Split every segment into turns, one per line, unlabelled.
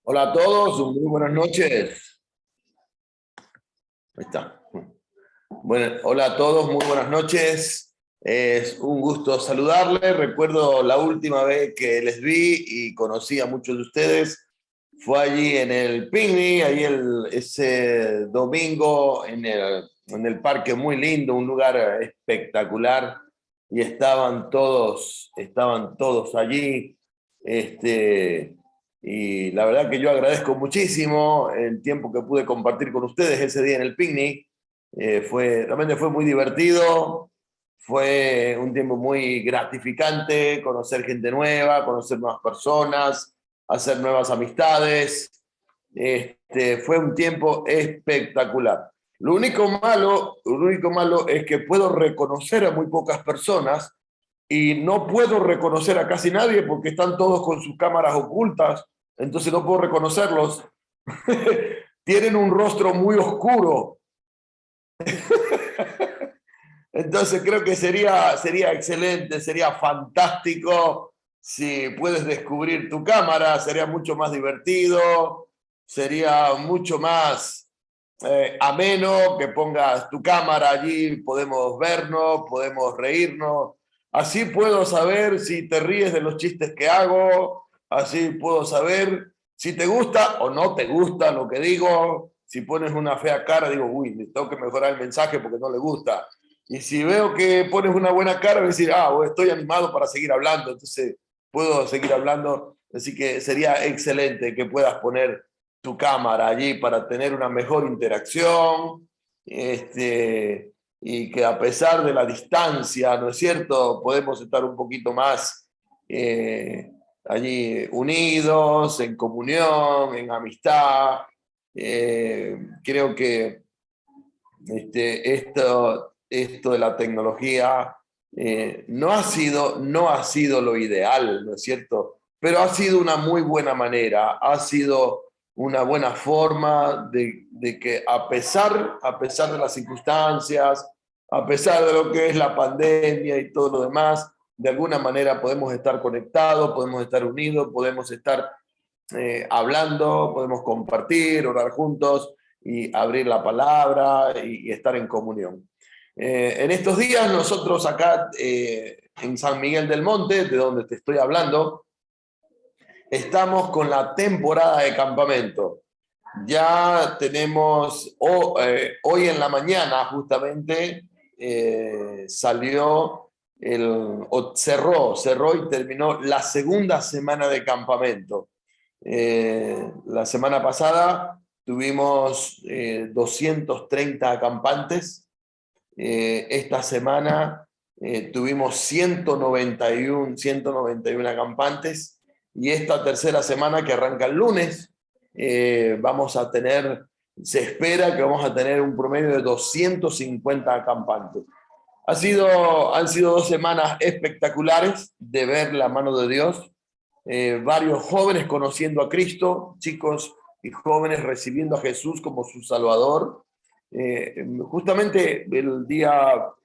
Hola a todos, muy buenas noches. Ahí está. Bueno, hola a todos, muy buenas noches. Es un gusto saludarles. Recuerdo la última vez que les vi y conocí a muchos de ustedes. Fue allí en el picnic, ese domingo en el parque muy lindo, un lugar espectacular. Y estaban todos allí. Y la verdad que yo agradezco muchísimo el tiempo que pude compartir con ustedes ese día en el picnic. Realmente fue muy divertido, fue un tiempo muy gratificante, conocer gente nueva, conocer nuevas personas, hacer nuevas amistades. Fue un tiempo espectacular. Lo único malo es que puedo reconocer a muy pocas personas y no puedo reconocer a casi nadie porque están todos con sus cámaras ocultas, entonces no puedo reconocerlos. Tienen un rostro muy oscuro. Entonces creo que sería excelente, sería fantástico si puedes descubrir tu cámara, sería mucho más divertido, sería mucho más ameno que pongas tu cámara allí, podemos vernos, podemos reírnos. Así puedo saber si te ríes de los chistes que hago, así puedo saber si te gusta o no te gusta lo que digo. Si pones una fea cara, digo, uy, tengo que mejorar el mensaje porque no le gusta. Y si veo que pones una buena cara, voy a decir, estoy animado para seguir hablando, entonces puedo seguir hablando. Así que sería excelente que puedas poner tu cámara allí para tener una mejor interacción, y que a pesar de la distancia, ¿no es cierto?, podemos estar un poquito más allí unidos, en comunión, en amistad. Creo que esto de la tecnología no ha sido lo ideal, ¿no es cierto? Pero ha sido una muy buena manera, ha sido una buena forma de que a pesar de las circunstancias, a pesar de lo que es la pandemia y todo lo demás, de alguna manera podemos estar conectados, podemos estar unidos, podemos estar hablando, podemos compartir, orar juntos y abrir la palabra y estar en comunión. En estos días nosotros acá en San Miguel del Monte, de donde te estoy hablando, estamos con la temporada de campamento. Ya tenemos, hoy en la mañana justamente cerró y terminó la segunda semana de campamento. La semana pasada tuvimos 230 acampantes. Esta semana tuvimos 191 acampantes, y esta tercera semana que arranca el lunes se espera que vamos a tener un promedio de 250 acampantes. Han sido 2 semanas espectaculares de ver la mano de Dios. Varios jóvenes conociendo a Cristo, chicos y jóvenes recibiendo a Jesús como su Salvador. Justamente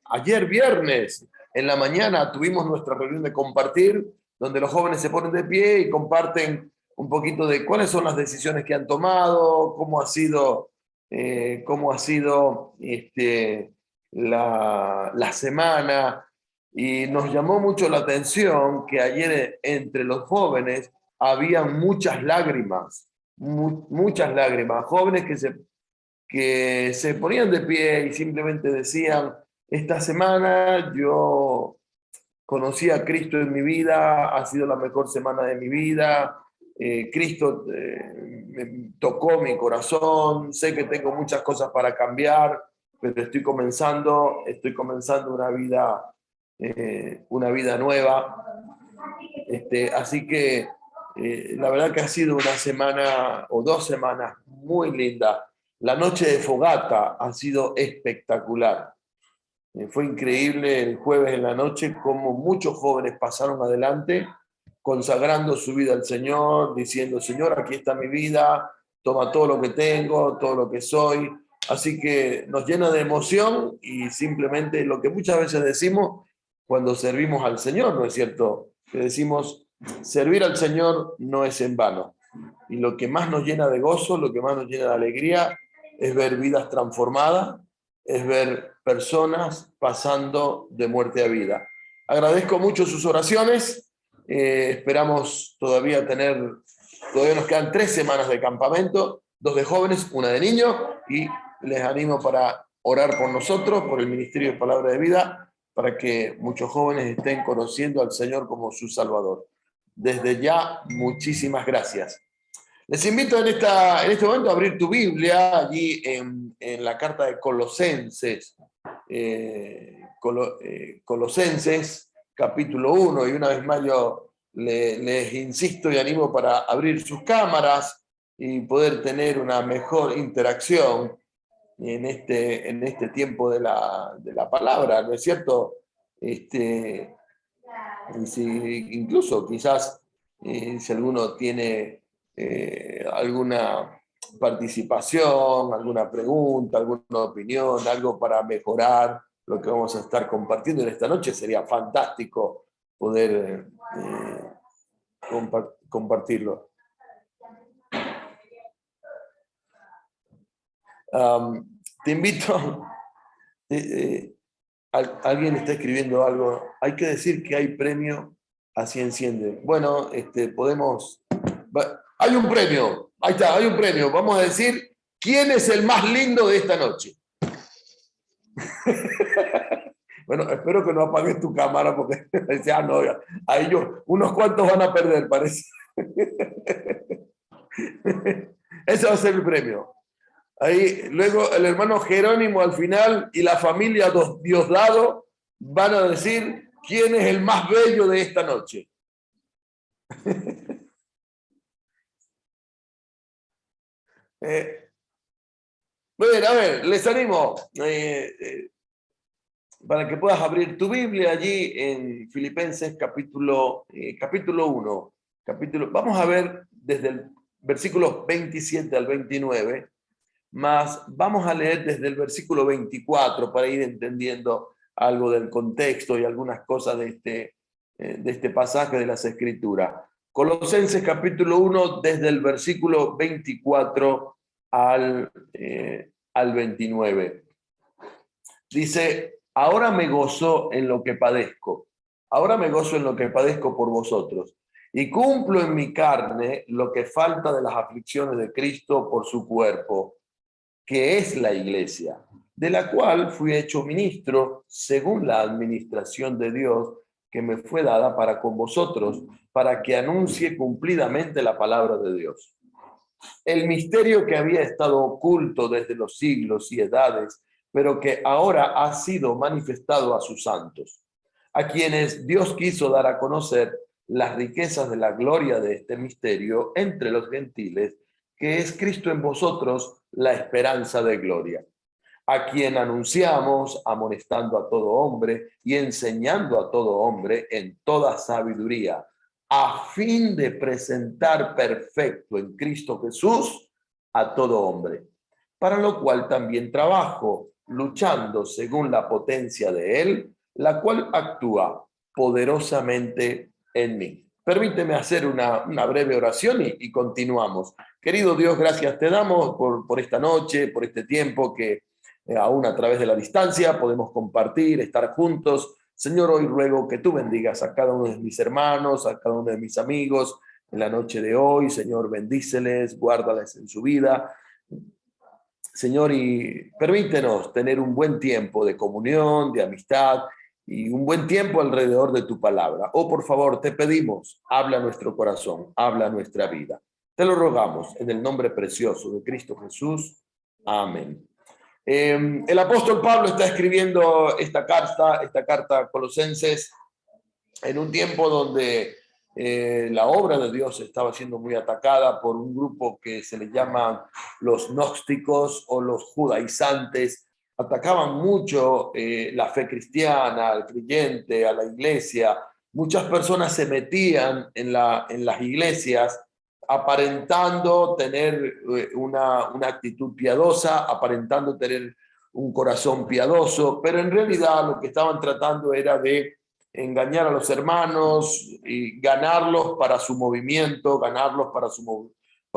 ayer viernes, en la mañana, tuvimos nuestra reunión de compartir, donde los jóvenes se ponen de pie y comparten un poquito de cuáles son las decisiones que han tomado, cómo ha sido la semana. Y nos llamó mucho la atención que ayer entre los jóvenes había muchas lágrimas, muchas lágrimas, jóvenes que se ponían de pie y simplemente decían, esta semana yo conocí a Cristo en mi vida, ha sido la mejor semana de mi vida. Cristo me tocó mi corazón, sé que tengo muchas cosas para cambiar, pero estoy comenzando una vida nueva. Así que la verdad que ha sido una semana o 2 semanas muy lindas. La noche de fogata ha sido espectacular. Fue increíble el jueves en la noche cómo muchos jóvenes pasaron adelante consagrando su vida al Señor, diciendo, Señor, aquí está mi vida, toma todo lo que tengo, todo lo que soy. Así que nos llena de emoción y simplemente lo que muchas veces decimos cuando servimos al Señor, ¿no es cierto? Que decimos, servir al Señor no es en vano. y lo que más nos llena de gozo, lo que más nos llena de alegría, es ver vidas transformadas, es ver personas pasando de muerte a vida. Agradezco mucho sus oraciones, esperamos todavía nos quedan 3 semanas de campamento, 2 de jóvenes, 1 de niños, y les animo para orar por nosotros, por el Ministerio de Palabra de Vida, para que muchos jóvenes estén conociendo al Señor como su Salvador. Desde ya, muchísimas gracias. Les invito en este momento a abrir tu Biblia allí en la carta de Colosenses, Colosenses capítulo 1, y una vez más yo les insisto y animo para abrir sus cámaras y poder tener una mejor interacción en este tiempo de la palabra, ¿no es cierto? Incluso quizás si alguno tiene alguna participación, alguna pregunta, alguna opinión, algo para mejorar lo que vamos a estar compartiendo en esta noche, sería fantástico poder compartirlo. Te invito, alguien está escribiendo algo, hay que decir que hay premio, así enciende. Bueno, podemos... Hay un premio, ahí está, hay un premio. Vamos a decir, ¿quién es el más lindo de esta noche? Bueno, espero que no apagues tu cámara porque decía, no, a ellos unos cuantos van a perder, parece. Ese va a ser el premio. Ahí, luego el hermano Jerónimo al final y la familia Diosdado van a decir quién es el más bello de esta noche. Bueno, a ver, les animo para que puedas abrir tu Biblia allí en Filipenses capítulo 1. Vamos a ver desde el versículo 27 al 29, más vamos a leer desde el versículo 24 para ir entendiendo algo del contexto y algunas cosas de este pasaje de las Escrituras. Colosenses capítulo 1, desde el versículo 24 al 29. Dice, ahora me gozo en lo que padezco. Ahora me gozo en lo que padezco por vosotros. Y cumplo en mi carne lo que falta de las aflicciones de Cristo por su cuerpo, que es la iglesia, de la cual fui hecho ministro según la administración de Dios que me fue dada para con vosotros, para que anuncie cumplidamente la palabra de Dios. El misterio que había estado oculto desde los siglos y edades, pero que ahora ha sido manifestado a sus santos, a quienes Dios quiso dar a conocer las riquezas de la gloria de este misterio entre los gentiles, que es Cristo en vosotros, la esperanza de gloria, a quien anunciamos, amonestando a todo hombre y enseñando a todo hombre en toda sabiduría, a fin de presentar perfecto en Cristo Jesús a todo hombre, para lo cual también trabajo, luchando según la potencia de Él, la cual actúa poderosamente en mí. Permíteme hacer una breve oración y continuamos. Querido Dios, gracias te damos por esta noche, por este tiempo que aún a través de la distancia podemos compartir, estar juntos. Señor, hoy ruego que tú bendigas a cada uno de mis hermanos, a cada uno de mis amigos en la noche de hoy. Señor, bendíceles, guárdales en su vida. Señor, y permítenos tener un buen tiempo de comunión, de amistad y un buen tiempo alrededor de tu palabra. Oh, por favor, te pedimos, habla a nuestro corazón, habla a nuestra vida. Te lo rogamos en el nombre precioso de Cristo Jesús. Amén. El apóstol Pablo está escribiendo esta carta a Colosenses en un tiempo donde la obra de Dios estaba siendo muy atacada por un grupo que se le llama los gnósticos o los judaizantes. Atacaban mucho la fe cristiana, al creyente, a la iglesia. Muchas personas se metían en las iglesias aparentando tener una actitud piadosa, aparentando tener un corazón piadoso, pero en realidad lo que estaban tratando era de engañar a los hermanos y ganarlos para su movimiento, ganarlos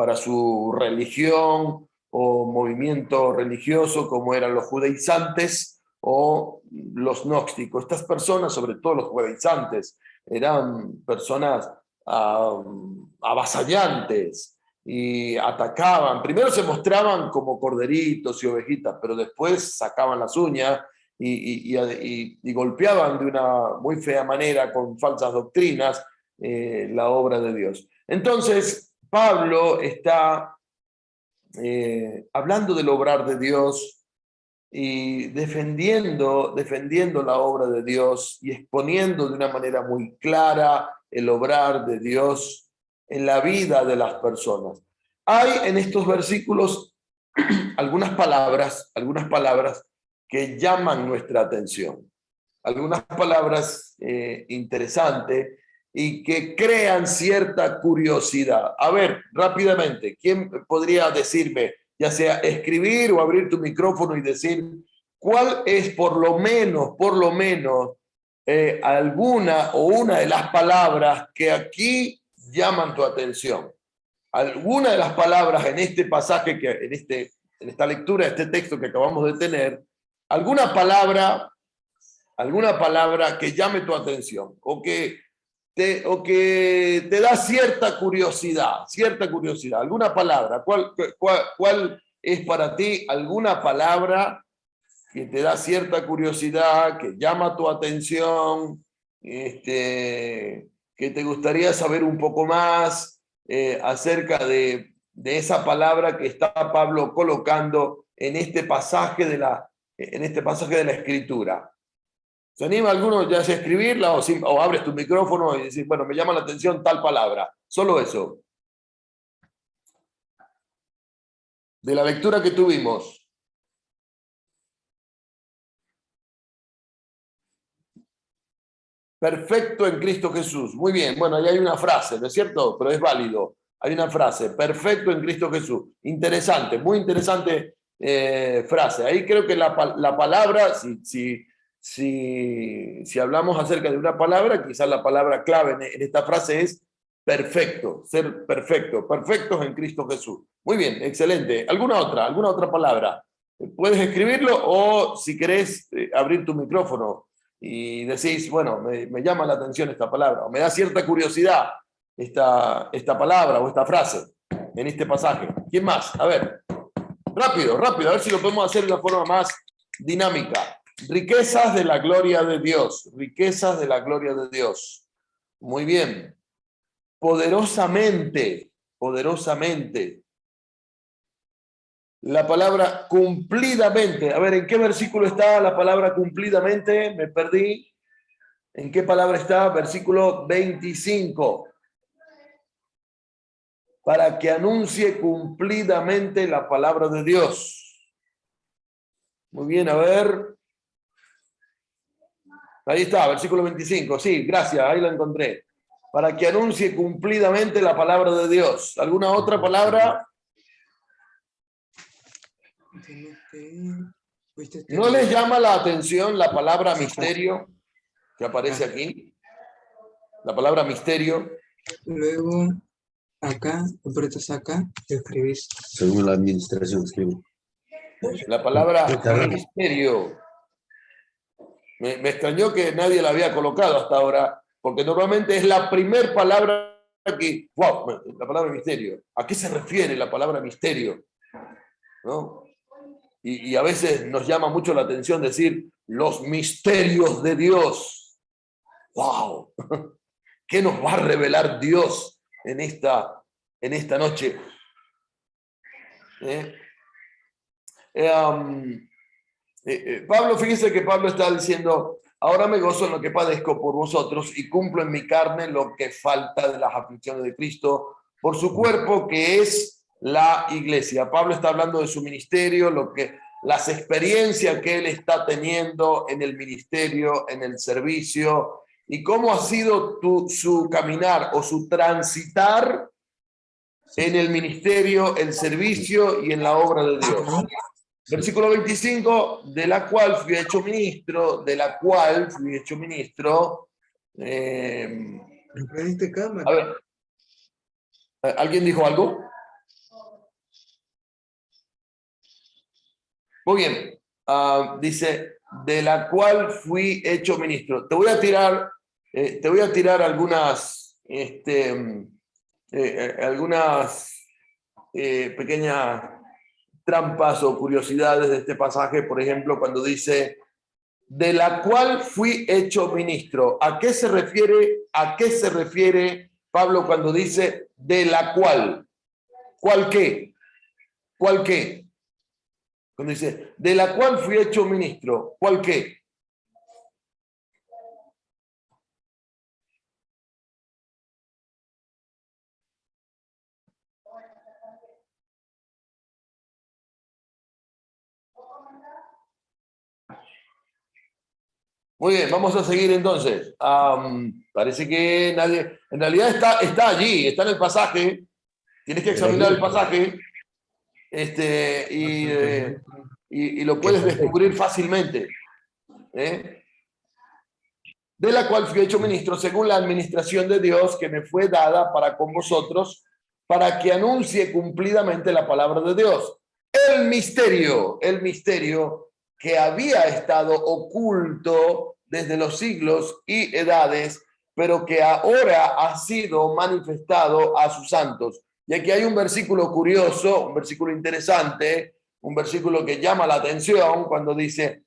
para su religión o movimiento religioso, como eran los judaizantes o los gnósticos. Estas personas, sobre todo los judaizantes, eran personas avasallantes y atacaban. Primero se mostraban como corderitos y ovejitas, pero después sacaban las uñas y golpeaban de una muy fea manera, con falsas doctrinas, la obra de Dios. Entonces, Pablo está hablando del obrar de Dios y defendiendo la obra de Dios y exponiendo de una manera muy clara el obrar de Dios en la vida de las personas. Hay en estos versículos algunas palabras que llaman nuestra atención, algunas palabras interesantes y que crean cierta curiosidad. A ver, rápidamente, ¿quién podría decirme, ya sea escribir o abrir tu micrófono y decir cuál es por lo menos, alguna o una de las palabras que aquí llaman tu atención? Alguna de las palabras en este pasaje, en esta lectura, este texto que acabamos de tener, alguna palabra que llame tu atención o que te da cierta curiosidad, alguna palabra. ¿Cuál es para ti alguna palabra que te da cierta curiosidad, que llama tu atención, que te gustaría saber un poco más acerca de esa palabra que está Pablo colocando en este pasaje de la Escritura? ¿Se anima alguno ya a escribirla o abres tu micrófono y decís, bueno, me llama la atención tal palabra? Solo eso. De la lectura que tuvimos. Perfecto en Cristo Jesús. Muy bien. Bueno, ahí hay una frase, ¿no es cierto? Pero es válido. Hay una frase. Perfecto en Cristo Jesús. Interesante, muy interesante frase. Ahí creo que la palabra, si hablamos acerca de una palabra, quizás la palabra clave en esta frase es perfecto, ser perfecto, perfectos en Cristo Jesús. Muy bien, excelente. ¿Alguna otra palabra? Puedes escribirlo o si querés abrir tu micrófono y decís, bueno, me llama la atención esta palabra, o me da cierta curiosidad esta palabra o esta frase en este pasaje. ¿Quién más? A ver, rápido, a ver si lo podemos hacer de una forma más dinámica. Riquezas de la gloria de Dios, riquezas de la gloria de Dios. Muy bien. Poderosamente. La palabra cumplidamente. A ver, ¿en qué versículo está la palabra cumplidamente? Me perdí. ¿En qué palabra está? Versículo 25. Para que anuncie cumplidamente la palabra de Dios. Muy bien, a ver. Ahí está, versículo 25. Sí, gracias, ahí lo encontré. Para que anuncie cumplidamente la palabra de Dios. ¿Alguna otra palabra? ¿No les llama la atención la palabra misterio que aparece aquí? La palabra misterio.
Luego, acá, apretas acá y escribís.
Según la administración escribo.
La palabra misterio. Me extrañó que nadie la había colocado hasta ahora, porque normalmente es la primer palabra que... ¡Wow! La palabra misterio. ¿A qué se refiere la palabra misterio? ¿No? Y a veces nos llama mucho la atención decir los misterios de Dios. ¡Wow! ¿Qué nos va a revelar Dios en esta noche? Pablo, fíjese que Pablo está diciendo, ahora me gozo en lo que padezco por vosotros y cumplo en mi carne lo que falta de las aflicciones de Cristo por su cuerpo, que es la iglesia. Pablo está hablando de su ministerio, las experiencias que él está teniendo en el ministerio, en el servicio, y cómo ha sido su caminar o su transitar en el ministerio, el servicio y en la obra de Dios. Versículo 25, de la cual fui hecho ministro. A ver, ¿alguien dijo algo? Muy bien. Dice, de la cual fui hecho ministro. Te voy a tirar algunas pequeñas trampas o curiosidades de este pasaje. Por ejemplo, cuando dice, de la cual fui hecho ministro. ¿A qué se refiere Pablo cuando dice de la cual? ¿Cuál qué? ¿Cuál qué? Cuando dice, de la cual fui hecho ministro, ¿cuál qué? Muy bien, vamos a seguir entonces. Parece que nadie, en realidad está allí, está en el pasaje. Tienes que examinar el pasaje y lo puedes descubrir fácilmente. ¿Eh? De la cual fui hecho ministro según la administración de Dios que me fue dada para con vosotros, para que anuncie cumplidamente la palabra de Dios. El misterio que había estado oculto desde los siglos y edades, pero que ahora ha sido manifestado a sus santos. Y aquí hay un versículo curioso, un versículo interesante, un versículo que llama la atención cuando dice,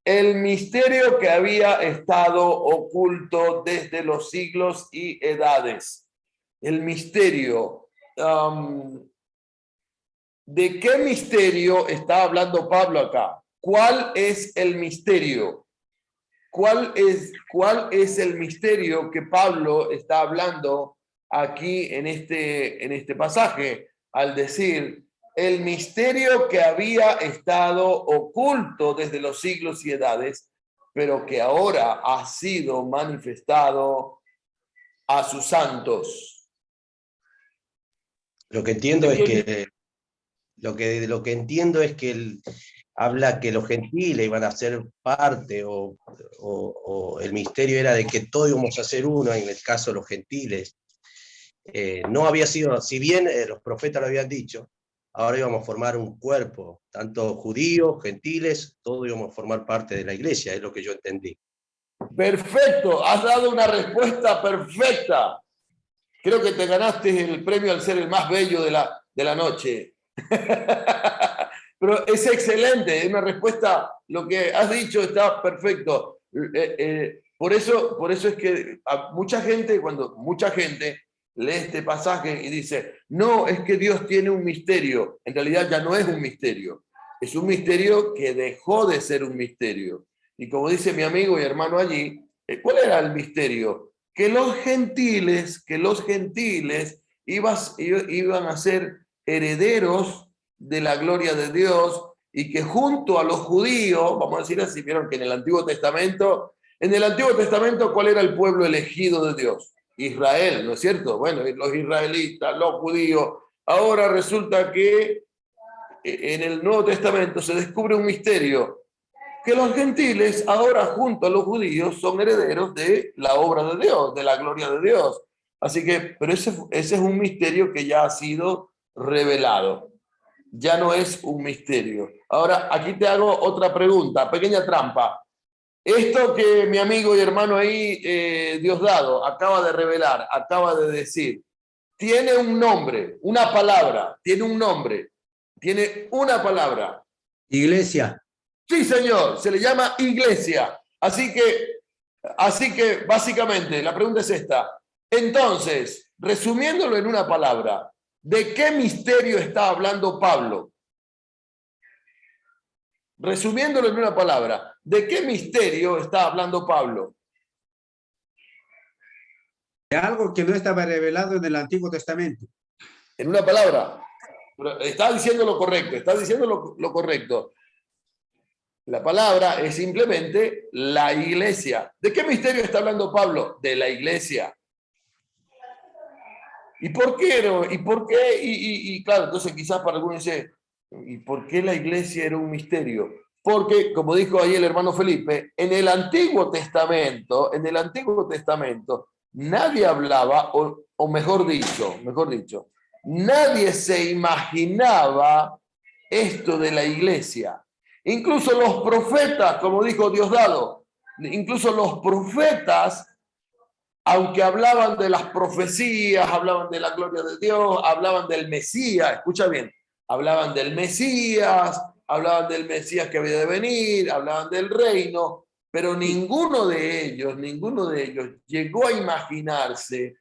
el misterio que había estado oculto desde los siglos y edades. El misterio. ¿De qué misterio está hablando Pablo acá? ¿Cuál es el misterio? ¿Cuál es el misterio que Pablo está hablando aquí en este pasaje? Al decir, el misterio que había estado oculto desde los siglos y edades, pero que ahora ha sido manifestado a sus santos.
Lo que entiendo es que lo que entiendo es que él habla que los gentiles iban a ser parte, o el misterio era de que todos íbamos a ser uno, en el caso de los gentiles. No había sido, si bien los profetas lo habían dicho, ahora íbamos a formar un cuerpo, tanto judíos, gentiles, todos íbamos a formar parte de la iglesia, es lo que yo entendí.
Perfecto, has dado una respuesta perfecta. Creo que te ganaste el premio al ser el más bello de la noche. Pero es excelente, es una respuesta, lo que has dicho está perfecto. Por eso es que a cuando mucha gente lee este pasaje y dice, no, es que Dios tiene un misterio, en realidad ya no es un misterio, es un misterio que dejó de ser un misterio. Y como dice mi amigo y hermano allí, ¿cuál era el misterio? Que los gentiles iban a ser herederos de la gloria de Dios y que junto a los judíos, vamos a decir así, vieron que en el Antiguo Testamento, ¿cuál era el pueblo elegido de Dios? Israel, ¿no es cierto? Bueno, los israelitas, los judíos. Ahora resulta que en el Nuevo Testamento se descubre un misterio, que los gentiles ahora junto a los judíos son herederos de la obra de Dios, de la gloria de Dios. Así que, pero ese es un misterio que ya ha sido revelado. Ya no es un misterio. Ahora, aquí te hago otra pregunta, pequeña trampa. Esto que mi amigo y hermano ahí, Diosdado, acaba de revelar, acaba de decir, tiene un nombre, una palabra, tiene un nombre, tiene una palabra.
Iglesia.
Sí, señor, se le llama iglesia. Así que básicamente la pregunta es esta. Entonces, resumiéndolo en una palabra, ¿de qué misterio está hablando Pablo? Resumiéndolo en una palabra, ¿de qué misterio está hablando Pablo?
De algo que no estaba revelado en el Antiguo Testamento.
En una palabra. Está diciendo lo correcto, está diciendo lo correcto. La palabra es simplemente la iglesia. ¿De qué misterio está hablando Pablo? De la iglesia. ¿Y por qué no? ¿Y por qué? Y claro, entonces quizás para algunos dice, ¿y por qué la iglesia era un misterio? Porque, como dijo ahí el hermano Felipe, en el Antiguo Testamento, nadie hablaba, o mejor dicho, nadie se imaginaba esto de la iglesia. Incluso los profetas, como dijo Diosdado, incluso los profetas, aunque hablaban de las profecías, hablaban de la gloria de Dios, hablaban del Mesías, escucha bien, hablaban del Mesías que había de venir, hablaban del reino, pero ninguno de ellos llegó a imaginarse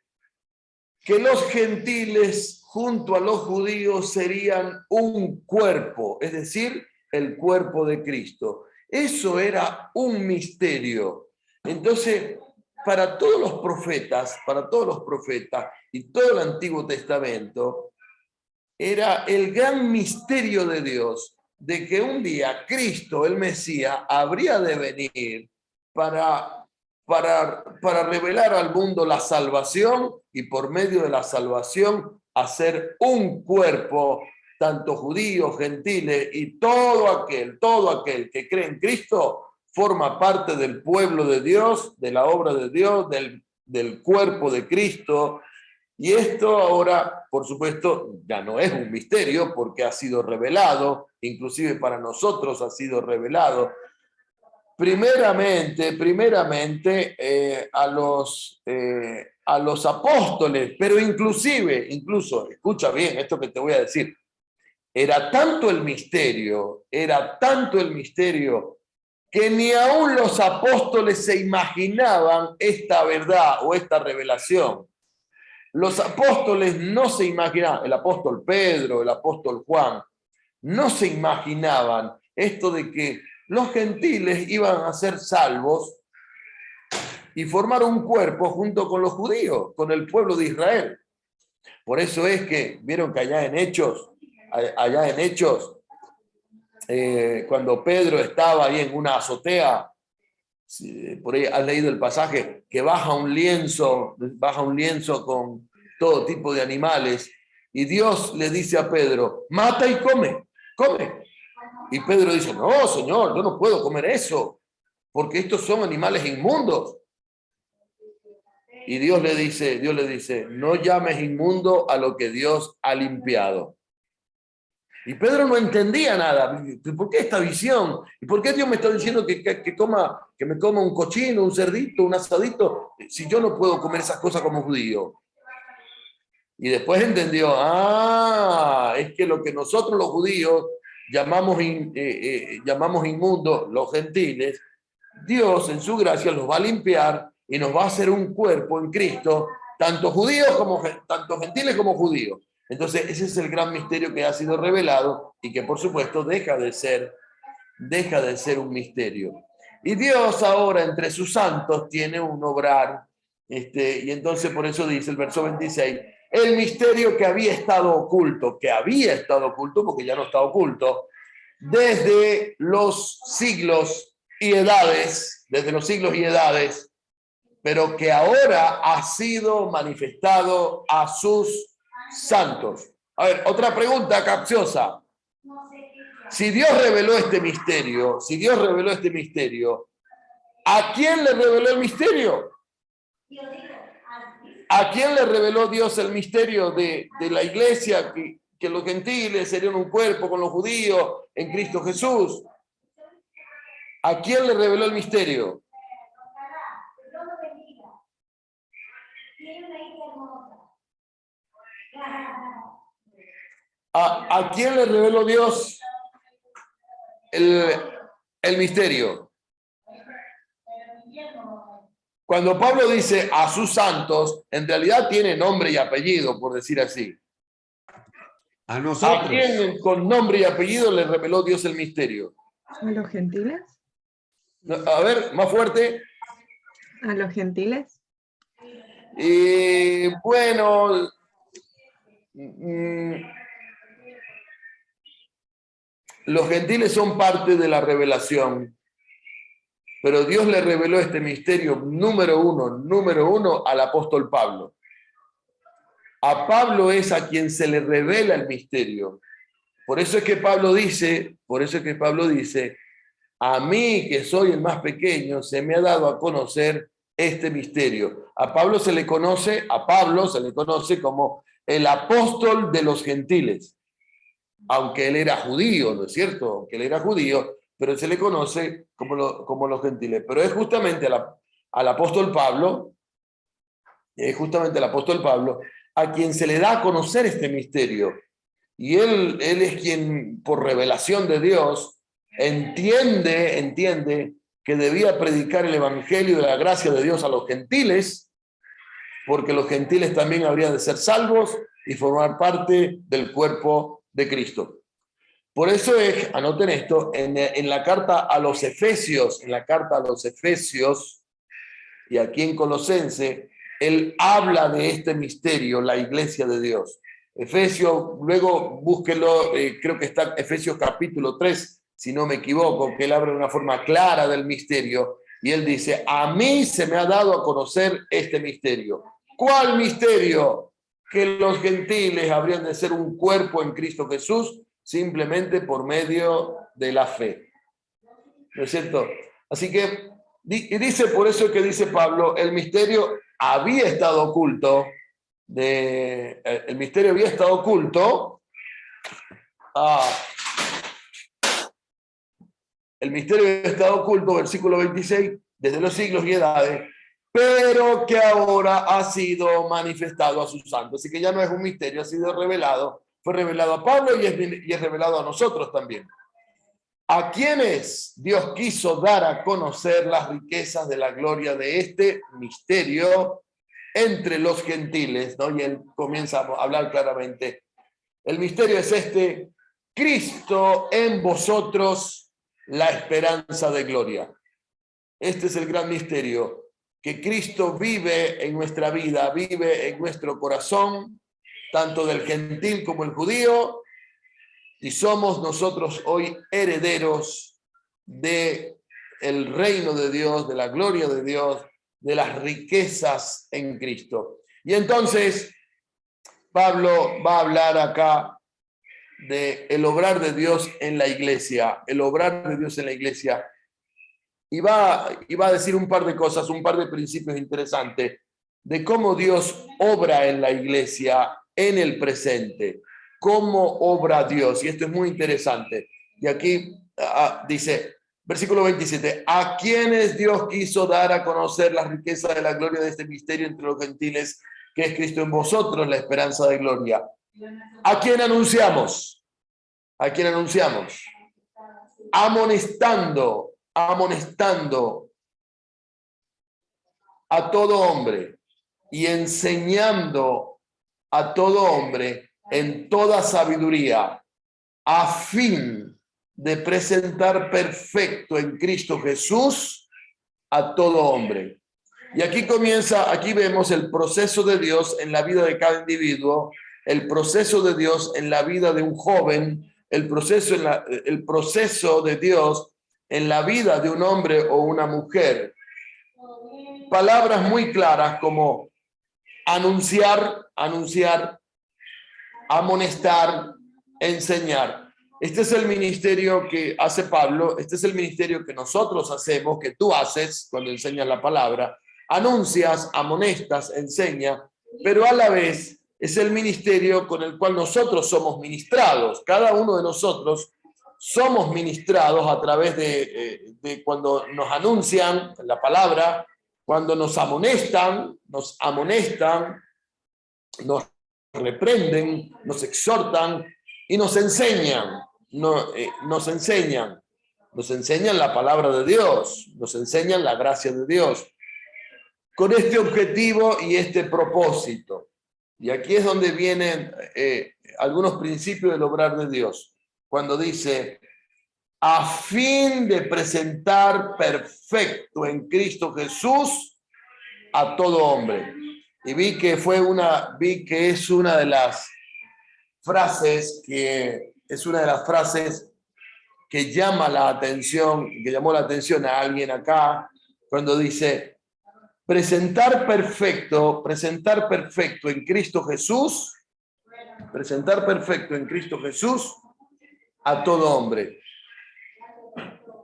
que los gentiles junto a los judíos serían un cuerpo, es decir, el cuerpo de Cristo. Eso era un misterio. Entonces, para todos los profetas y todo el Antiguo Testamento, era el gran misterio de Dios, de que un día Cristo, el Mesías, habría de venir para revelar al mundo la salvación y por medio de la salvación hacer un cuerpo, tanto judíos, gentiles y todo aquel que cree en Cristo, forma parte del pueblo de Dios, de la obra de Dios, del cuerpo de Cristo. Y esto ahora, por supuesto, ya no es un misterio porque ha sido revelado, inclusive para nosotros ha sido revelado. Primeramente a los apóstoles, pero incluso, escucha bien esto que te voy a decir, era tanto el misterio, que ni aún los apóstoles se imaginaban esta verdad o esta revelación. Los apóstoles no se imaginaban, el apóstol Pedro, el apóstol Juan, no se imaginaban esto de que los gentiles iban a ser salvos y formar un cuerpo junto con los judíos, con el pueblo de Israel. Por eso es que, vieron que allá en Hechos, cuando Pedro estaba ahí en una azotea, por ahí has leído el pasaje, que baja un lienzo con todo tipo de animales, y Dios le dice a Pedro, mata y come. Y Pedro dice, no, Señor, yo no puedo comer eso, porque estos son animales inmundos. Y Dios le dice, no llames inmundo a lo que Dios ha limpiado. Y Pedro no entendía nada. ¿Por qué esta visión? ¿Y por qué Dios me está diciendo que me coma un cochino, un cerdito, un asadito, si yo no puedo comer esas cosas como judío? Y después entendió, es que lo que nosotros los judíos llamamos inmundo, los gentiles, Dios en su gracia los va a limpiar y nos va a hacer un cuerpo en Cristo, tanto gentiles como judíos. Entonces ese es el gran misterio que ha sido revelado y que por supuesto deja de ser un misterio. Y Dios ahora entre sus santos tiene un obrar, y entonces por eso dice el verso 26, el misterio que había estado oculto porque ya no está oculto, desde los siglos y edades, pero que ahora ha sido manifestado a sus santos. A ver, otra pregunta capciosa. Si Dios reveló este misterio, ¿a quién le reveló el misterio? ¿A quién le reveló Dios el misterio de la iglesia, que los gentiles serían un cuerpo con los judíos en Cristo Jesús? ¿A quién le reveló el misterio? ¿A quién le reveló Dios el misterio? Cuando Pablo dice a sus santos, en realidad tiene nombre y apellido, por decir así.
A nosotros.
¿A quién con nombre y apellido le reveló Dios el misterio?
¿A los gentiles?
A ver, más fuerte.
¿A los gentiles?
Bueno, los gentiles son parte de la revelación, pero Dios le reveló este misterio número uno al apóstol Pablo. A Pablo es a quien se le revela el misterio. Por eso es que Pablo dice, a mí que soy el más pequeño, se me ha dado a conocer este misterio. A Pablo se le conoce como el apóstol de los gentiles. Aunque él era judío, ¿no es cierto? Aunque él era judío, pero se le conoce como los gentiles. Pero es justamente al apóstol Pablo, a quien se le da a conocer este misterio. Y él es quien, por revelación de Dios, entiende que debía predicar el evangelio de la gracia de Dios a los gentiles, porque los gentiles también habrían de ser salvos y formar parte del cuerpo de Cristo. Por eso es, anoten esto, en la carta a los Efesios, y aquí en Colosense, él habla de este misterio, la iglesia de Dios. Efesios, luego búsquelo, creo que está Efesios capítulo 3, si no me equivoco, que él habla de una forma clara del misterio, y él dice, a mí se me ha dado a conocer este misterio. ¿Cuál misterio? Que los gentiles habrían de ser un cuerpo en Cristo Jesús, simplemente por medio de la fe. ¿No es cierto? Así que, y dice, por eso que dice Pablo, el misterio había estado oculto, el misterio había estado oculto, el misterio había estado oculto, versículo 26, desde los siglos y edades, pero que ahora ha sido manifestado a sus santos. Así que ya no es un misterio, ha sido revelado, fue revelado a Pablo y es revelado a nosotros también. A quienes Dios quiso dar a conocer las riquezas de la gloria de este misterio entre los gentiles, ¿no? Y él comienza a hablar claramente. El misterio es este: Cristo en vosotros, la esperanza de gloria. Este es el gran misterio, que Cristo vive en nuestra vida, vive en nuestro corazón, tanto del gentil como el judío, y somos nosotros hoy herederos del reino de Dios, de la gloria de Dios, de las riquezas en Cristo. Y entonces Pablo va a hablar acá de el obrar de Dios en la iglesia, el obrar de Dios en la iglesia. Y va a decir un par de cosas, un par de principios interesantes de cómo Dios obra en la iglesia en el presente. Cómo obra Dios. Y esto es muy interesante. Y aquí dice, versículo 27, a quienes Dios quiso dar a conocer las riquezas de la gloria de este misterio entre los gentiles, que es Cristo en vosotros, la esperanza de gloria. ¿A quién anunciamos? ¿A quién anunciamos? Amonestando a todo hombre y enseñando a todo hombre en toda sabiduría, a fin de presentar perfecto en Cristo Jesús a todo hombre. Y aquí vemos el proceso de Dios en la vida de cada individuo, el proceso de Dios en la vida de un joven, el proceso de Dios en la vida de un hombre o una mujer. Palabras muy claras como anunciar, amonestar, enseñar. Este es el ministerio que hace Pablo, este es el ministerio que nosotros hacemos, que tú haces cuando enseñas la palabra. Anuncias, amonestas, enseña, pero a la vez es el ministerio con el cual nosotros somos ministrados. Cada uno de nosotros somos ministrados a través de cuando nos anuncian la palabra, cuando nos amonestan, nos reprenden, nos exhortan y nos enseñan. Nos enseñan la palabra de Dios, nos enseñan la gracia de Dios, con este objetivo y este propósito. Y aquí es donde vienen algunos principios del obrar de Dios. Cuando dice, a fin de presentar perfecto en Cristo Jesús a todo hombre. Y vi que es una de las frases que llama la atención, que llamó la atención a alguien acá, cuando dice, presentar perfecto en Cristo Jesús, a todo hombre.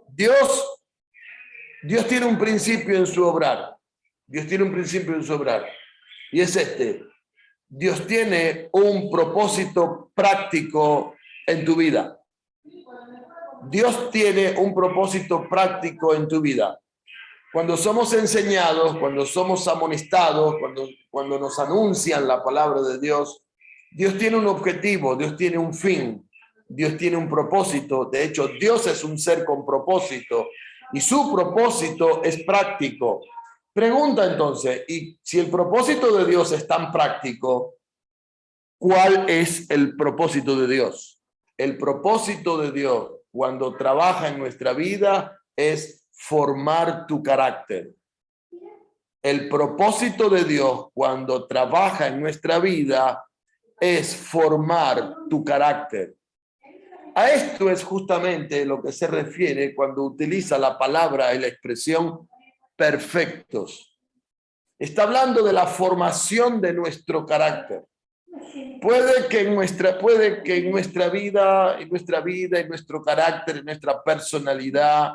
Dios tiene un principio en su obrar. Y es este: Dios tiene un propósito práctico en tu vida. Dios tiene un propósito práctico en tu vida. Cuando somos enseñados, cuando somos amonestados, cuando nos anuncian la palabra de Dios, Dios tiene un objetivo, Dios tiene un fin, Dios tiene un propósito. De hecho, Dios es un ser con propósito y su propósito es práctico. Pregunta entonces, y si el propósito de Dios es tan práctico, ¿cuál es el propósito de Dios? El propósito de Dios cuando trabaja en nuestra vida es formar tu carácter. El propósito de Dios cuando trabaja en nuestra vida es formar tu carácter. A esto es justamente lo que se refiere cuando utiliza la palabra y la expresión perfectos. Está hablando de la formación de nuestro carácter. Puede que en nuestra vida, en nuestro carácter, en nuestra personalidad,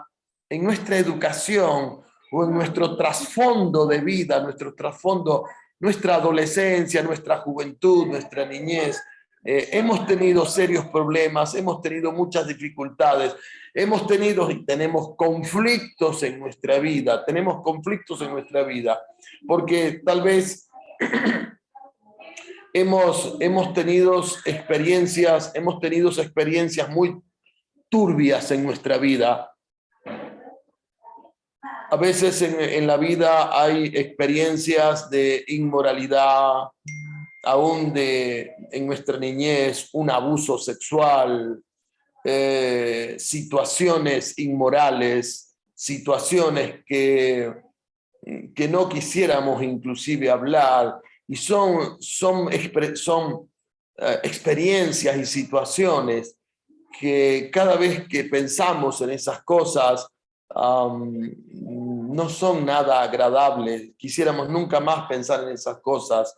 en nuestra educación o en nuestro trasfondo de vida, nuestro trasfondo, nuestra adolescencia, nuestra juventud, nuestra niñez, hemos tenido serios problemas, hemos tenido muchas dificultades, hemos tenido y tenemos conflictos en nuestra vida, porque tal vez hemos tenido experiencias muy turbias en nuestra vida. A veces en la vida hay experiencias de inmoralidad, aún en nuestra niñez, un abuso sexual, situaciones inmorales, situaciones que no quisiéramos inclusive hablar, y son experiencias y situaciones que cada vez que pensamos en esas cosas, no son nada agradables. Quisiéramos nunca más pensar en esas cosas.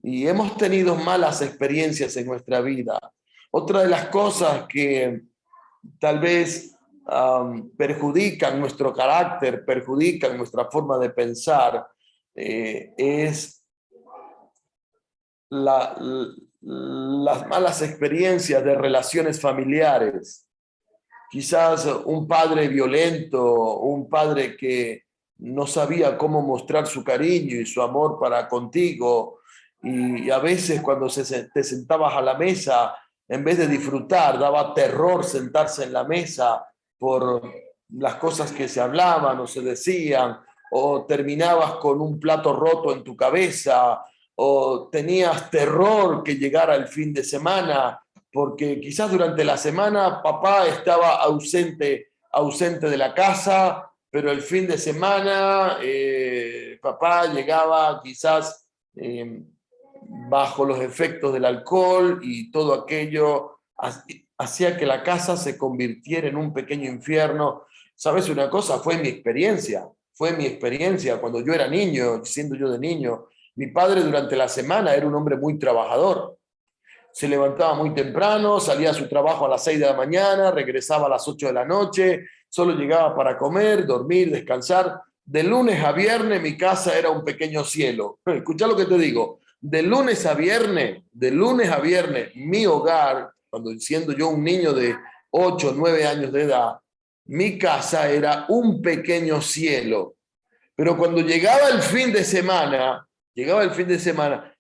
Y hemos tenido malas experiencias en nuestra vida. Otra de las cosas que tal vez perjudican nuestro carácter, perjudican nuestra forma de pensar, es las malas experiencias de relaciones familiares. Quizás un padre violento, un padre que no sabía cómo mostrar su cariño y su amor para contigo, y a veces cuando te sentabas a la mesa, en vez de disfrutar, daba terror sentarse en la mesa por las cosas que se hablaban o se decían, o terminabas con un plato roto en tu cabeza, o tenías terror que llegara el fin de semana, porque quizás durante la semana papá estaba ausente de la casa, pero el fin de semana papá llegaba quizás bajo los efectos del alcohol, y todo aquello hacía que la casa se convirtiera en un pequeño infierno. ¿Sabes una cosa? Fue mi experiencia cuando yo era niño, siendo yo de niño. Mi padre durante la semana era un hombre muy trabajador. Se levantaba muy temprano, salía a su trabajo a las 6 de la mañana, regresaba a las 8 de la noche, solo llegaba para comer, dormir, descansar. De lunes a viernes mi casa era un pequeño cielo. Escucha lo que te digo. De lunes a viernes, mi hogar, cuando siendo yo un niño de 8 o 9 años de edad, mi casa era un pequeño cielo. Pero cuando llegaba el fin de semana,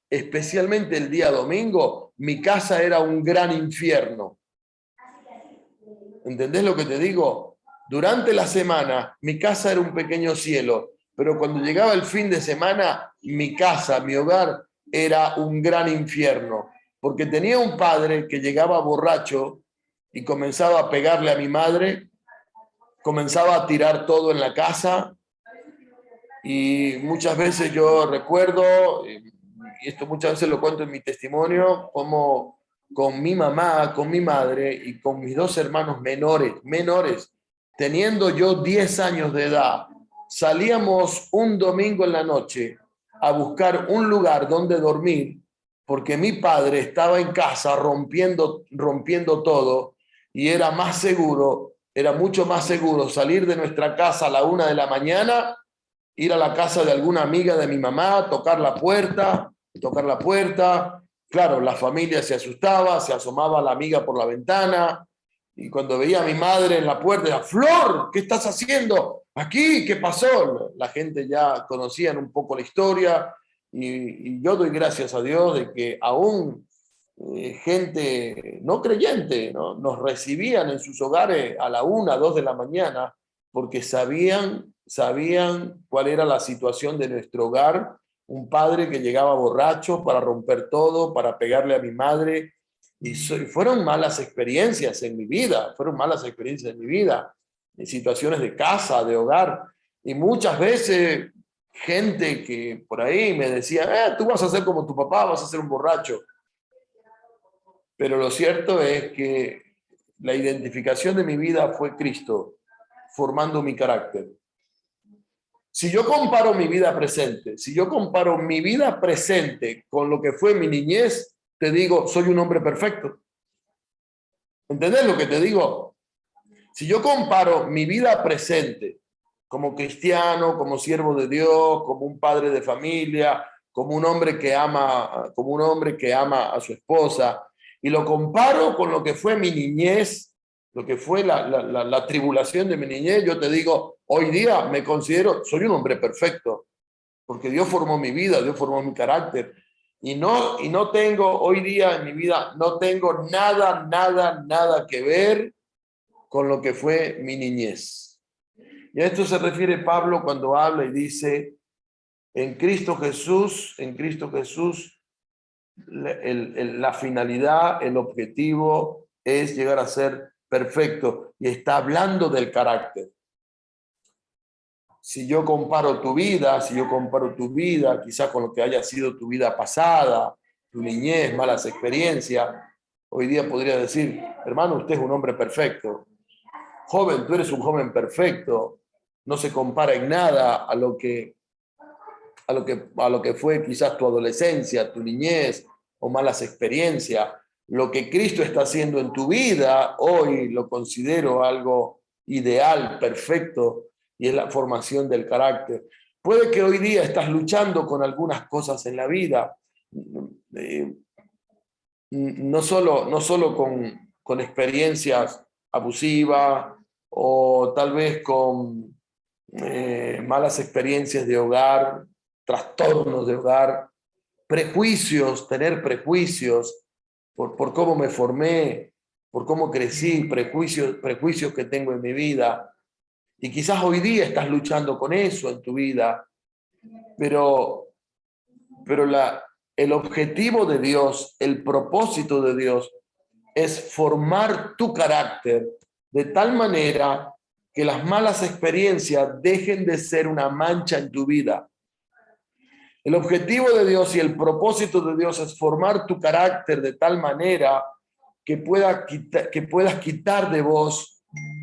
especialmente el día domingo, mi casa era un gran infierno. ¿Entendés lo que te digo? Durante la semana, mi casa era un pequeño cielo, pero cuando llegaba el fin de semana, mi casa, mi hogar, era un gran infierno, porque tenía un padre que llegaba borracho y comenzaba a pegarle a mi madre, comenzaba a tirar todo en la casa, y muchas veces yo recuerdo, y esto muchas veces lo cuento en mi testimonio, como con mi mamá, con mi madre y con mis dos hermanos menores, teniendo yo 10 años de edad, salíamos un domingo en la noche a buscar un lugar donde dormir, porque mi padre estaba en casa rompiendo todo, y era mucho más seguro salir de nuestra casa a la 1 de la mañana, ir a la casa de alguna amiga de mi mamá, tocar la puerta. Claro, la familia se asustaba, se asomaba la amiga por la ventana, Y cuando veía a mi madre en la puerta, decía, Flor, ¿qué estás haciendo aquí? ¿Qué pasó? La gente ya conocían un poco la historia y yo doy gracias a Dios de que aún gente no creyente, ¿no?, nos recibían en sus hogares a la 1, 2 de la mañana porque sabían cuál era la situación de nuestro hogar. Un padre que llegaba borracho para romper todo, para pegarle a mi madre. Y fueron malas experiencias en mi vida, en situaciones de casa, de hogar. Y muchas veces gente que por ahí me decía, tú vas a ser como tu papá, vas a ser un borracho. Pero lo cierto es que la identificación de mi vida fue Cristo, formando mi carácter. Si yo comparo mi vida presente, con lo que fue mi niñez, te digo, soy un hombre perfecto. ¿Entendés lo que te digo? Si yo comparo mi vida presente como cristiano, como siervo de Dios, como un padre de familia, como un hombre que ama a su esposa, y lo comparo con lo que fue mi niñez, lo que fue la tribulación de mi niñez, yo te digo, hoy día me considero, soy un hombre perfecto, porque Dios formó mi vida, Dios formó mi carácter. Y no tengo, hoy día en mi vida, no tengo nada que ver con lo que fue mi niñez. Y a esto se refiere Pablo cuando habla y dice, en Cristo Jesús, la finalidad, el objetivo es llegar a ser perfecto. Y está hablando del carácter. Si yo comparo tu vida, quizás con lo que haya sido tu vida pasada, tu niñez, malas experiencias, hoy día podría decir, hermano, usted es un hombre perfecto. Joven, tú eres un joven perfecto. No se compara en nada a lo que fue quizás tu adolescencia, tu niñez o malas experiencias. Lo que Cristo está haciendo en tu vida hoy lo considero algo ideal, perfecto, y es la formación del carácter. Puede que hoy día estás luchando con algunas cosas en la vida, no solo con experiencias abusivas o tal vez con malas experiencias de hogar, trastornos de hogar, tener prejuicios por cómo me formé, por cómo crecí, prejuicios que tengo en mi vida. Y quizás hoy día estás luchando con eso en tu vida, pero el objetivo de Dios, el propósito de Dios es formar tu carácter de tal manera que las malas experiencias dejen de ser una mancha en tu vida. El objetivo de Dios y el propósito de Dios es formar tu carácter de tal manera que puedas quitar de vos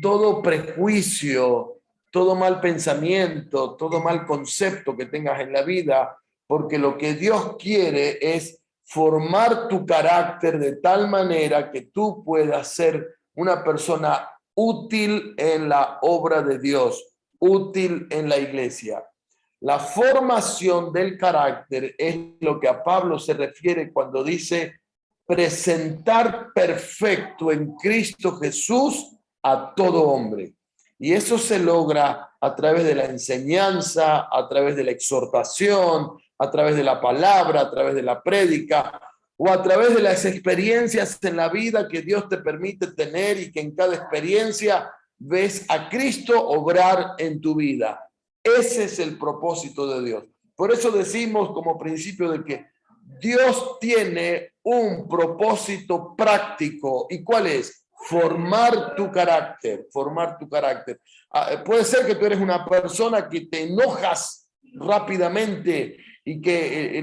todo prejuicio, todo mal pensamiento, todo mal concepto que tengas en la vida, porque lo que Dios quiere es formar tu carácter de tal manera que tú puedas ser una persona útil en la obra de Dios, útil en la iglesia. La formación del carácter es lo que a Pablo se refiere cuando dice presentar perfecto en Cristo Jesús a todo hombre. Y eso se logra a través de la enseñanza, a través de la exhortación, a través de la palabra, a través de la prédica o a través de las experiencias en la vida que Dios te permite tener y que en cada experiencia ves a Cristo obrar en tu vida. Ese es el propósito de Dios. Por eso decimos como principio de que Dios tiene un propósito práctico. ¿Y cuál es? Formar tu carácter, Puede ser que tú eres una persona que te enojas rápidamente y que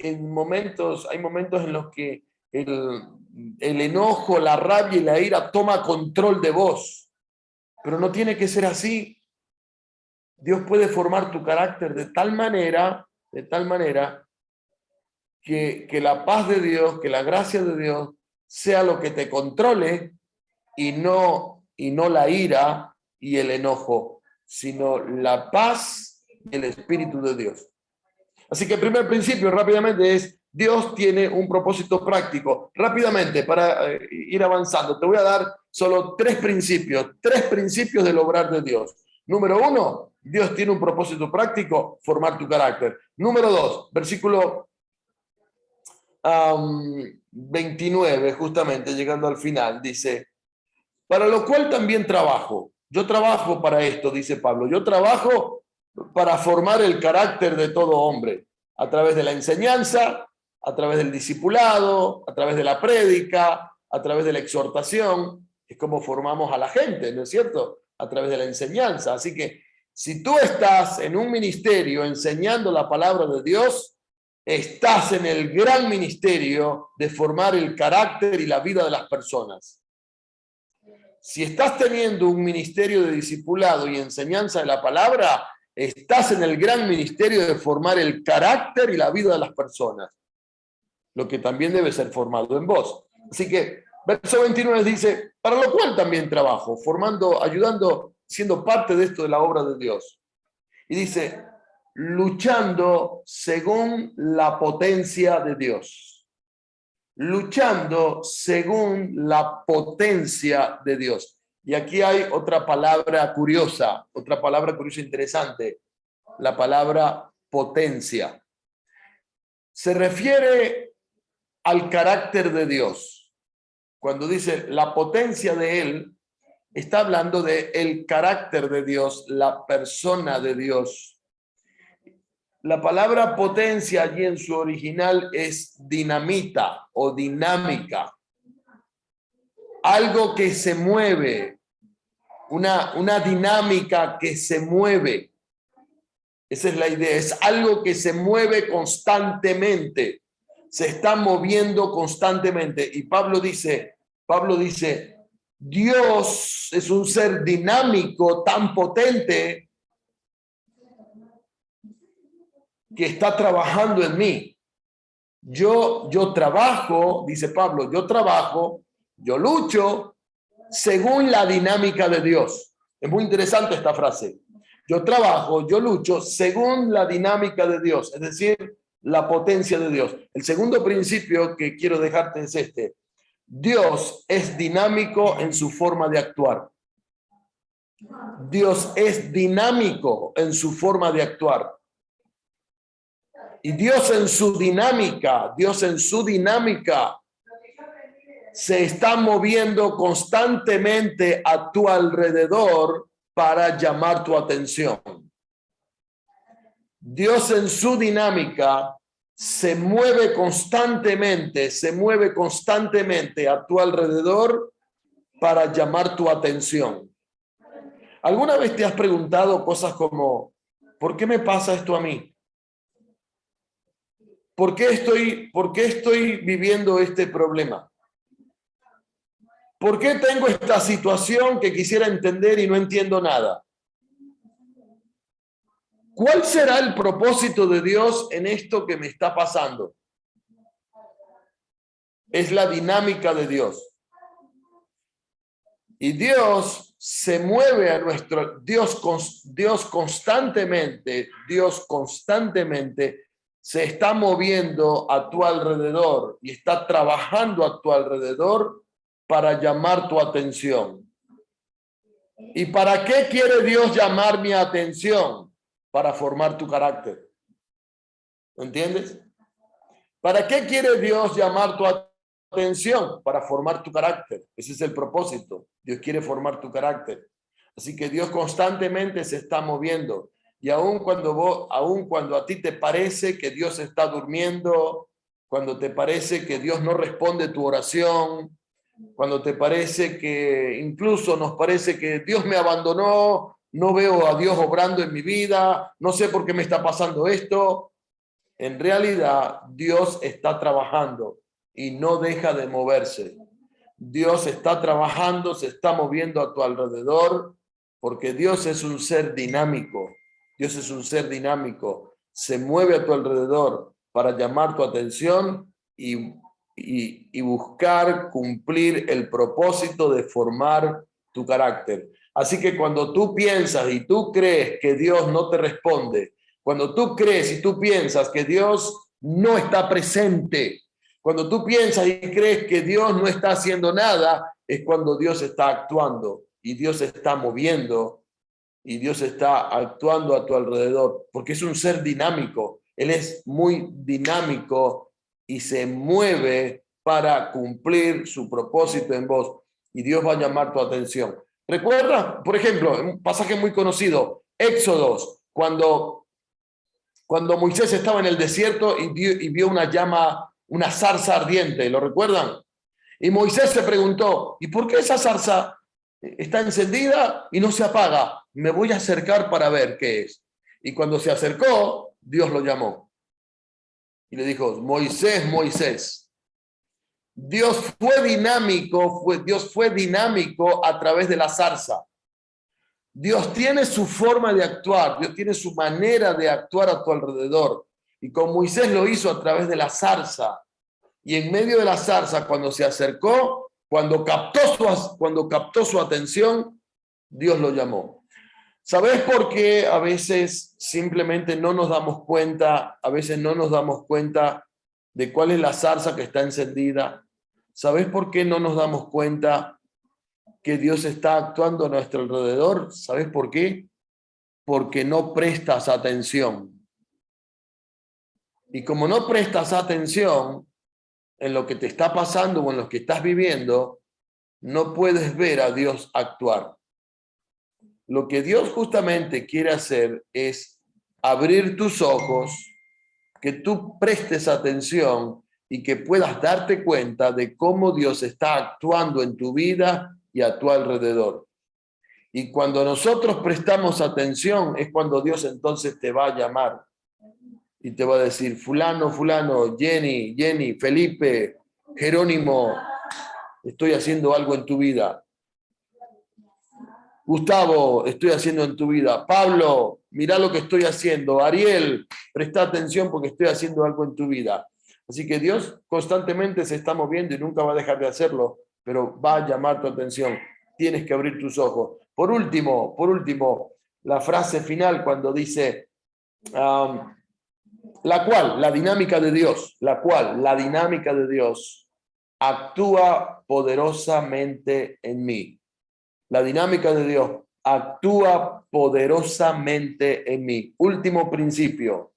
hay momentos en los que el enojo, la rabia y la ira toma control de vos. Pero no tiene que ser así. Dios puede formar tu carácter de tal manera que la paz de Dios, que la gracia de Dios sea lo que te controle y no la ira y el enojo, sino la paz y el Espíritu de Dios. Así que el primer principio rápidamente es, Dios tiene un propósito práctico. Rápidamente, para ir avanzando, te voy a dar solo tres principios del obrar de Dios. Número 1, Dios tiene un propósito práctico, formar tu carácter. Número 2, versículo 29, justamente llegando al final, dice, para lo cual también trabajo. Yo trabajo para esto, dice Pablo. Yo trabajo para formar el carácter de todo hombre, a través de la enseñanza, a través del discipulado, a través de la prédica, a través de la exhortación. Es como formamos a la gente, ¿no es cierto? A través de la enseñanza. Así que si tú estás en un ministerio enseñando la palabra de Dios, estás en el gran ministerio de formar el carácter y la vida de las personas. Si estás teniendo un ministerio de discipulado y enseñanza de la palabra, estás en el gran ministerio de formar el carácter y la vida de las personas, lo que también debe ser formado en vos. Así que, verso 29 dice, para lo cual también trabajo, formando, ayudando, siendo parte de esto de la obra de Dios. Y dice, luchando según la potencia de Dios. Luchando según la potencia de Dios. Y aquí hay otra palabra curiosa interesante, la palabra potencia. Se refiere al carácter de Dios. Cuando dice la potencia de Él, está hablando de el carácter de Dios, la persona de Dios. La palabra potencia allí en su original es dinamita o dinámica. Algo que se mueve, una dinámica que se mueve. Esa es la idea, es algo que se mueve constantemente, se está moviendo constantemente. Y Pablo dice, Dios es un ser dinámico tan potente que está trabajando en mí. Yo trabajo, dice Pablo, yo lucho según la dinámica de Dios. Es muy interesante esta frase. Yo trabajo, yo lucho según la dinámica de Dios, es decir, la potencia de Dios. El segundo principio que quiero dejarte es este. Dios es dinámico en su forma de actuar. Dios es dinámico en su forma de actuar. Y Dios en su dinámica se está moviendo constantemente a tu alrededor para llamar tu atención. Dios en su dinámica se mueve constantemente a tu alrededor para llamar tu atención. ¿Alguna vez te has preguntado cosas como, ¿por qué me pasa esto a mí? ¿Por qué estoy viviendo este problema? ¿Por qué tengo esta situación que quisiera entender y no entiendo nada? ¿Cuál será el propósito de Dios en esto que me está pasando? Es la dinámica de Dios. Y Dios se mueve a nuestro... Dios constantemente se está moviendo a tu alrededor y está trabajando a tu alrededor para llamar tu atención. ¿Y para qué quiere Dios llamar mi atención? Para formar tu carácter. ¿Entiendes? ¿Para qué quiere Dios llamar tu atención? Para formar tu carácter. Ese es el propósito. Dios quiere formar tu carácter. Así que Dios constantemente se está moviendo. Y aun cuando a ti te parece que Dios está durmiendo, cuando te parece que Dios no responde tu oración, cuando te parece que incluso nos parece que Dios me abandonó, no veo a Dios obrando en mi vida, no sé por qué me está pasando esto. En realidad, Dios está trabajando y no deja de moverse. Dios está trabajando, se está moviendo a tu alrededor, porque Dios es un ser dinámico. Dios es un ser dinámico, se mueve a tu alrededor para llamar tu atención y buscar cumplir el propósito de formar tu carácter. Así que cuando tú piensas y tú crees que Dios no te responde, cuando tú crees y tú piensas que Dios no está presente. Cuando tú piensas y crees que Dios no está haciendo nada, es cuando Dios está actuando y Dios está moviendo y Dios está actuando a tu alrededor, porque es un ser dinámico. Él es muy dinámico y se mueve para cumplir su propósito en vos. Y Dios va a llamar tu atención. ¿Recuerda? Por ejemplo, un pasaje muy conocido, Éxodos, cuando Moisés estaba en el desierto y vio una llama, una zarza ardiente, ¿lo recuerdan? Y Moisés se preguntó, ¿y por qué esa zarza está encendida y no se apaga? Me voy a acercar para ver qué es. Y cuando se acercó, Dios lo llamó. Y le dijo, Moisés, Moisés. Dios fue dinámico a través de la zarza. Dios tiene su forma de actuar, Dios tiene su manera de actuar a tu alrededor. Y con Moisés lo hizo a través de la zarza. Y en medio de la zarza, cuando se acercó, cuando captó su atención, Dios lo llamó. ¿Sabes por qué a veces simplemente no nos damos cuenta, de cuál es la zarza que está encendida? ¿Sabes por qué no nos damos cuenta que Dios está actuando a nuestro alrededor? ¿Sabes por qué? Porque no prestas atención. Y como no prestas atención en lo que te está pasando o en lo que estás viviendo, no puedes ver a Dios actuar. Lo que Dios justamente quiere hacer es abrir tus ojos, que tú prestes atención y que puedas darte cuenta de cómo Dios está actuando en tu vida y a tu alrededor. Y cuando nosotros prestamos atención es cuando Dios entonces te va a llamar y te va a decir, fulano, fulano, Jenny, Felipe, Jerónimo, estoy haciendo algo en tu vida. Gustavo, estoy haciendo en tu vida. Pablo, mira lo que estoy haciendo. Ariel, presta atención porque estoy haciendo algo en tu vida. Así que Dios constantemente se está moviendo y nunca va a dejar de hacerlo, pero va a llamar tu atención. Tienes que abrir tus ojos. Por último, la frase final cuando dice, la dinámica de Dios actúa poderosamente en mí. La dinámica de Dios actúa poderosamente en mí. Último principio.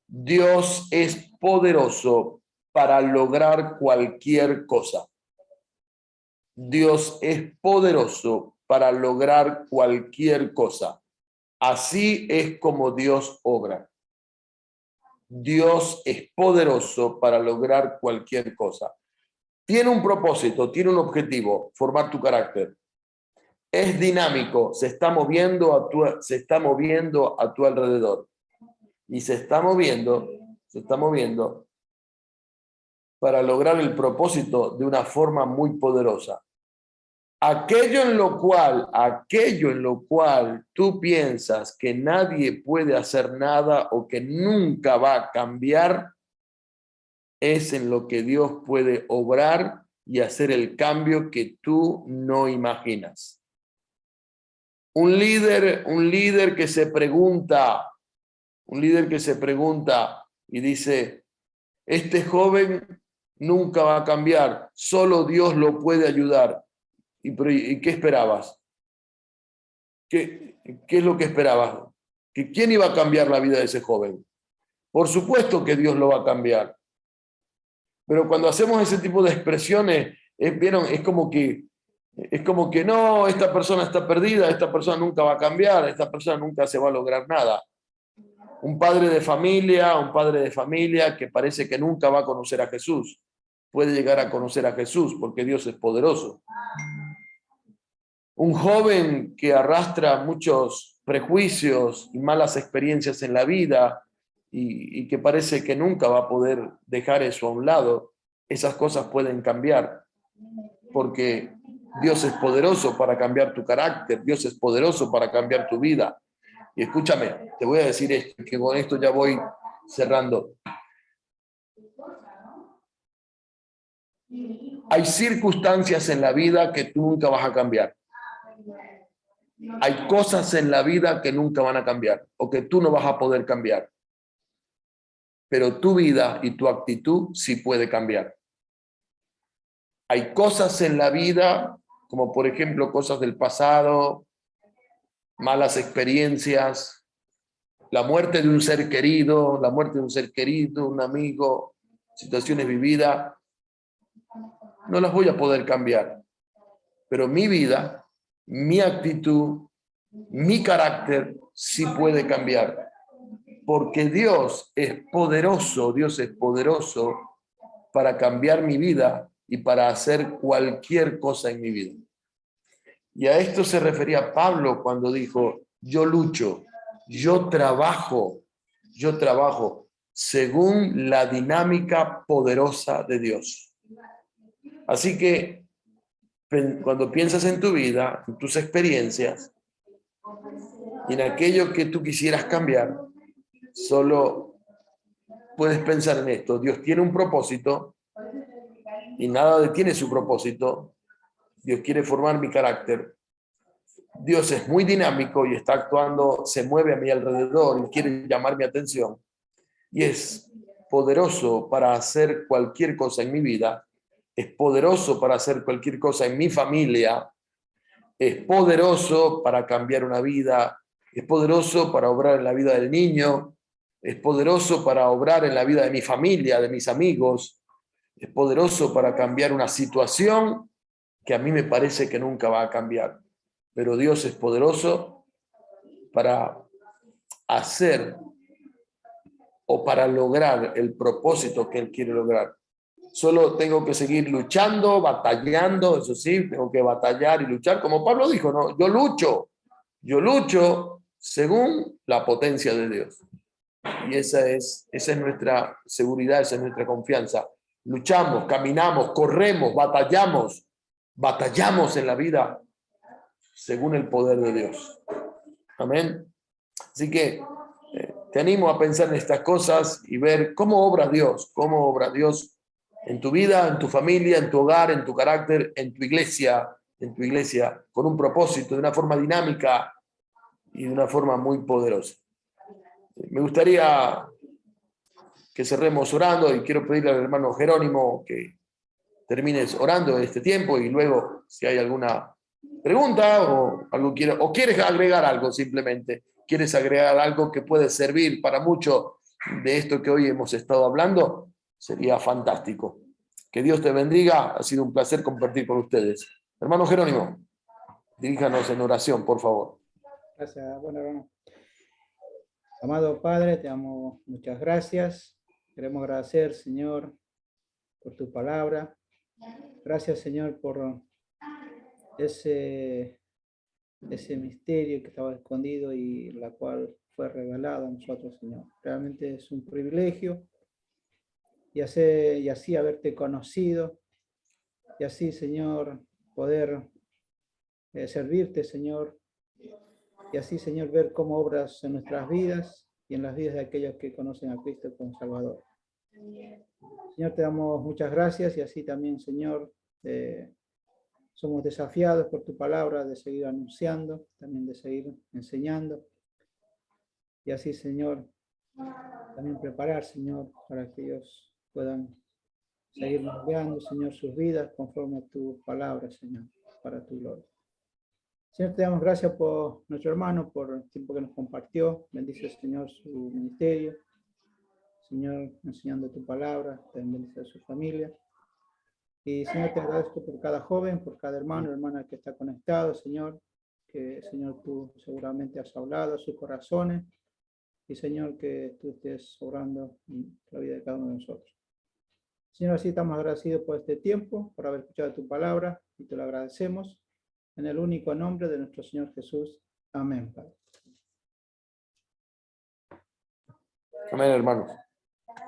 Dios es poderoso para lograr cualquier cosa. Dios es poderoso para lograr cualquier cosa. Así es como Dios obra. Dios es poderoso para lograr cualquier cosa. Tiene un propósito, tiene un objetivo, formar tu carácter. Es dinámico, se está moviendo a tu alrededor. Y se está moviendo para lograr el propósito de una forma muy poderosa. Aquello en lo cual tú piensas que nadie puede hacer nada o que nunca va a cambiar, es en lo que Dios puede obrar y hacer el cambio que tú no imaginas. Un líder que se pregunta y dice, este joven nunca va a cambiar, solo Dios lo puede ayudar. ¿Y qué esperabas? ¿Qué es lo que esperabas? ¿Que quién iba a cambiar la vida de ese joven? Por supuesto que Dios lo va a cambiar. Pero cuando hacemos ese tipo de expresiones, ¿vieron? Es como que no, esta persona está perdida, esta persona nunca va a cambiar, esta persona nunca se va a lograr nada. Un padre de familia que parece que nunca va a conocer a Jesús, puede llegar a conocer a Jesús porque Dios es poderoso. Un joven que arrastra muchos prejuicios y malas experiencias en la vida y que parece que nunca va a poder dejar eso a un lado, esas cosas pueden cambiar porque Dios es poderoso para cambiar tu carácter, Dios es poderoso para cambiar tu vida. Y escúchame, te voy a decir esto, que con esto ya voy cerrando. Hay circunstancias en la vida que tú nunca vas a cambiar. Hay cosas en la vida que nunca van a cambiar o que tú no vas a poder cambiar. pero tu vida y tu actitud sí puede cambiar. Hay cosas en la vida, como por ejemplo cosas del pasado, malas experiencias, la muerte de un ser querido, un amigo, situaciones vividas, no las voy a poder cambiar. Pero mi vida, mi actitud, mi carácter sí puede cambiar. Porque Dios es poderoso para cambiar mi vida y para hacer cualquier cosa en mi vida. Y a esto se refería Pablo cuando dijo, yo lucho, yo trabajo según la dinámica poderosa de Dios. Así que cuando piensas en tu vida, en tus experiencias, y en aquello que tú quisieras cambiar, solo puedes pensar en esto. Dios tiene un propósito y nada detiene su propósito. Dios quiere formar mi carácter. Dios es muy dinámico y está actuando, se mueve a mi alrededor y quiere llamar mi atención. Y es poderoso para hacer cualquier cosa en mi vida. Es poderoso para hacer cualquier cosa en mi familia. Es poderoso para cambiar una vida. Es poderoso para obrar en la vida del niño. Es poderoso para obrar en la vida de mi familia, de mis amigos. Es poderoso para cambiar una situación que a mí me parece que nunca va a cambiar. Pero Dios es poderoso para hacer o para lograr el propósito que Él quiere lograr. Solo tengo que seguir luchando, batallando, eso sí, tengo que batallar y luchar. Como Pablo dijo, ¿no? Yo lucho según la potencia de Dios. Y esa es nuestra seguridad, esa es nuestra confianza. Luchamos, caminamos, corremos, batallamos en la vida según el poder de Dios. Amén. Así que te animo a pensar en estas cosas y ver cómo obra Dios en tu vida, en tu familia, en tu hogar, en tu carácter, en tu iglesia, con un propósito, de una forma dinámica y de una forma muy poderosa. Me gustaría que cerremos orando y quiero pedirle al hermano Jerónimo que termines orando este tiempo y luego si hay alguna pregunta o quieres agregar algo simplemente, quieres agregar algo que puede servir para mucho de esto que hoy hemos estado hablando, sería fantástico. Que Dios te bendiga, ha sido un placer compartir con ustedes. Hermano Jerónimo, diríjanos en oración, por favor.
Gracias, bueno, hermano. Amado Padre, te damos muchas gracias. Queremos agradecer, Señor, por tu palabra. Gracias, Señor, por ese misterio que estaba escondido y la cual fue revelado a nosotros, Señor. Realmente es un privilegio y así haberte conocido y así, Señor, poder servirte, Señor, y así, Señor, ver cómo obras en nuestras vidas y en las vidas de aquellos que conocen a Cristo como Salvador. Señor, te damos muchas gracias y así también, Señor, somos desafiados por tu palabra de seguir anunciando, también de seguir enseñando. Y así, Señor, también preparar, Señor, para que ellos puedan seguir moldeando, Señor, sus vidas conforme a tu palabra, Señor, para tu gloria. Señor, te damos gracias por nuestro hermano, por el tiempo que nos compartió. Bendice, Señor, su ministerio. Señor, enseñando tu palabra, también bendice a su familia. Y, Señor, te agradezco por cada joven, por cada hermano, hermana que está conectado, Señor. Que, Señor, tú seguramente has hablado a sus corazones. Y, Señor, que tú estés obrando en la vida de cada uno de nosotros. Señor, así estamos agradecidos por este tiempo, por haber escuchado tu palabra, y te lo agradecemos. En el único nombre de nuestro Señor Jesús. Amén, Padre.
Amén, hermanos.